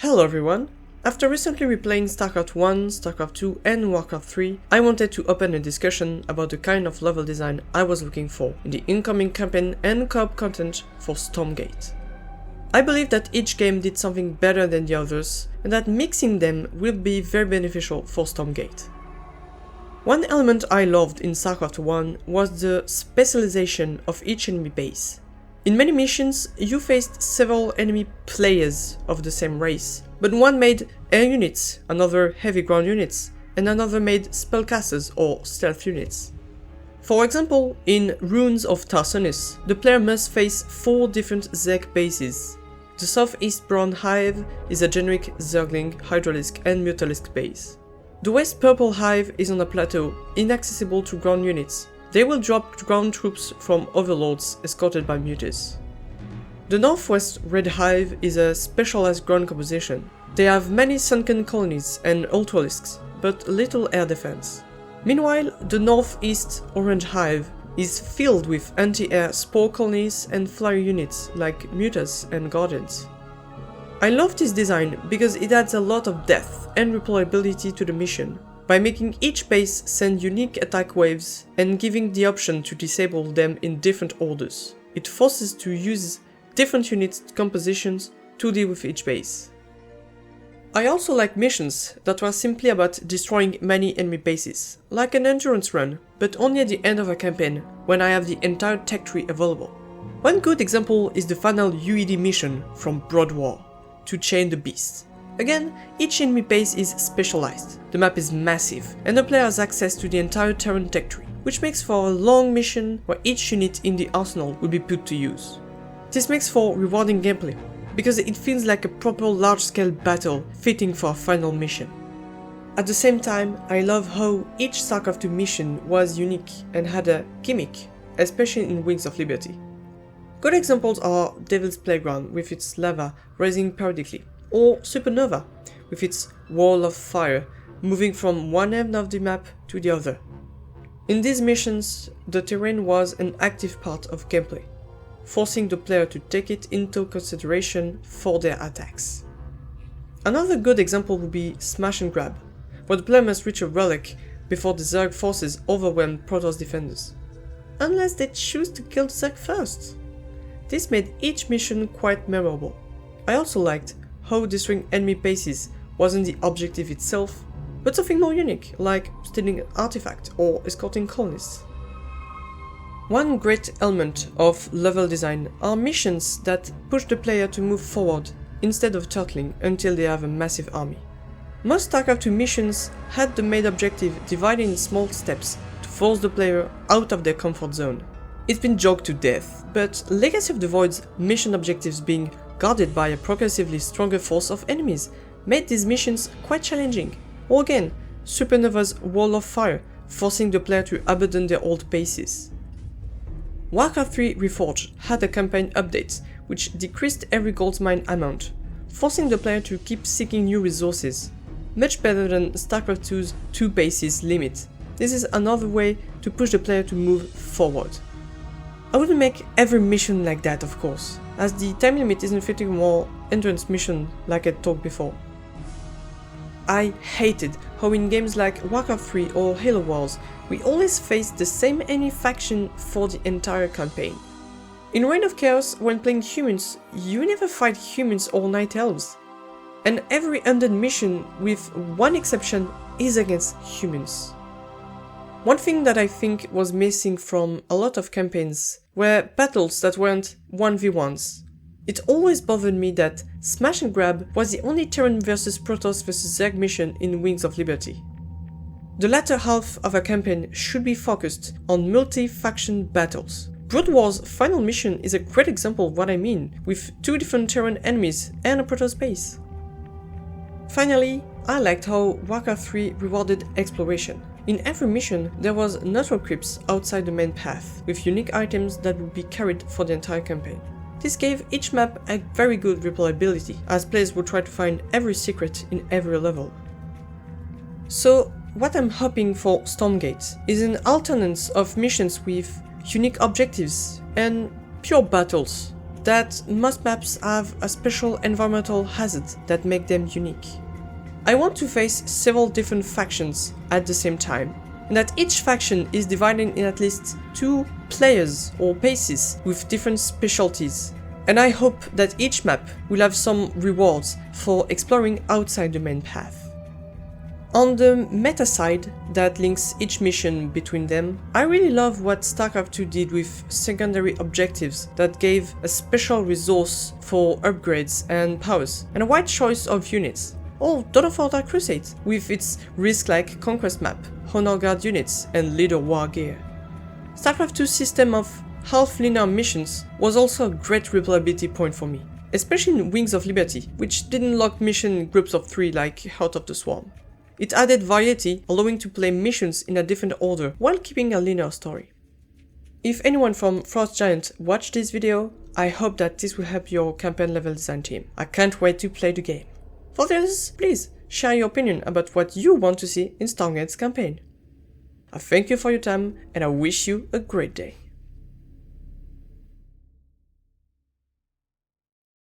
Hello everyone! After recently replaying StarCraft 1, StarCraft 2 and Warcraft 3, I wanted to open a discussion about the kind of level design I was looking for in the incoming campaign and co-op content for Stormgate. I believe that each game did something better than the others, and that mixing them will be very beneficial for Stormgate. One element I loved in StarCraft 1 was the specialization of each enemy base. In many missions, you faced several enemy players of the same race, but one made air units, another heavy ground units, and another made spellcasters or stealth units. For example, in Runes of Tarsonis, the player must face 4 different Zerg bases. The Southeast Brown Hive is a generic Zergling, Hydralisk and Mutalisk base. The West Purple Hive is on a plateau, inaccessible to ground units. They will drop ground troops from overlords escorted by mutas. The Northwest Red Hive is a specialized ground composition. They have many sunken colonies and ultralisks, but little air defense. Meanwhile, the Northeast Orange Hive is filled with anti-air spore colonies and flyer units like mutas and guardians. I love this design because it adds a lot of depth and replayability to the mission, by making each base send unique attack waves and giving the option to disable them in different orders. It forces to use different unit compositions to deal with each base. I also like missions that were simply about destroying many enemy bases, like an endurance run, but only at the end of a campaign, when I have the entire tech tree available. One good example is the final UED mission from Broad War, to chain the beast. Again, each enemy base is specialized, the map is massive, and the player has access to the entire Terran tech tree, which makes for a long mission where each unit in the arsenal will be put to use. This makes for rewarding gameplay, because it feels like a proper large-scale battle fitting for a final mission. At the same time, I love how each StarCraft 2 mission was unique and had a gimmick, especially in Wings of Liberty. Good examples are Devil's Playground with its lava rising periodically, or Supernova, with its wall of fire moving from one end of the map to the other. In these missions, the terrain was an active part of gameplay, forcing the player to take it into consideration for their attacks. Another good example would be Smash and Grab, where the player must reach a relic before the Zerg forces overwhelm Protoss defenders, unless they choose to kill the Zerg first. This made each mission quite memorable. I also liked how destroying enemy bases wasn't the objective itself, but something more unique, like stealing an artifact or escorting colonists. One great element of level design are missions that push the player to move forward instead of turtling until they have a massive army. Most StarCraft 2 missions had the main objective divided in small steps to force the player out of their comfort zone. It's been joked to death, but Legacy of the Void's mission objectives being guarded by a progressively stronger force of enemies made these missions quite challenging. Or again, Supernova's Wall of Fire, forcing the player to abandon their old bases. Warcraft 3 Reforged had a campaign update which decreased every gold mine amount, forcing the player to keep seeking new resources, much better than StarCraft 2's 2 bases limit. This is another way to push the player to move forward. I wouldn't make every mission like that, of course, as the time limit isn't fitting more endurance mission like I talked before. I hated how in games like Warcraft 3 or Halo Wars, we always faced the same enemy faction for the entire campaign. In Reign of Chaos, when playing humans, you never fight humans or night elves. And every Undead mission, with one exception, is against humans. One thing that I think was missing from a lot of campaigns were battles that weren't 1v1s. It always bothered me that Smash and Grab was the only Terran vs Protoss vs Zerg mission in Wings of Liberty. The latter half of a campaign should be focused on multi-faction battles. Broad War's final mission is a great example of what I mean, with 2 different Terran enemies and a Protoss base. Finally, I liked how Warcraft 3 rewarded exploration. In every mission, there was network crypts outside the main path, with unique items that would be carried for the entire campaign. This gave each map a very good replayability, as players would try to find every secret in every level. So, what I'm hoping for Stormgate is an alternance of missions with unique objectives and pure battles, that most maps have a special environmental hazard that make them unique. I want to face several different factions at the same time, and that each faction is divided in at least 2 players or paces with different specialties. And I hope that each map will have some rewards for exploring outside the main path. On the meta side that links each mission between them, I really love what StarCraft 2 did with secondary objectives that gave a special resource for upgrades and powers, and a wide choice of units. Or Dawn of War Crusade, with its risk-like conquest map, honor guard units, and leader war gear. StarCraft 2's system of half-linear missions was also a great replayability point for me, especially in Wings of Liberty, which didn't lock mission in groups of 3 like Heart of the Swarm. It added variety, allowing to play missions in a different order while keeping a linear story. If anyone from Frost Giant watched this video, I hope that this will help your campaign level design team. I can't wait to play the game. For this, please share your opinion about what you want to see in Stormgate's campaign. I thank you for your time and I wish you a great day.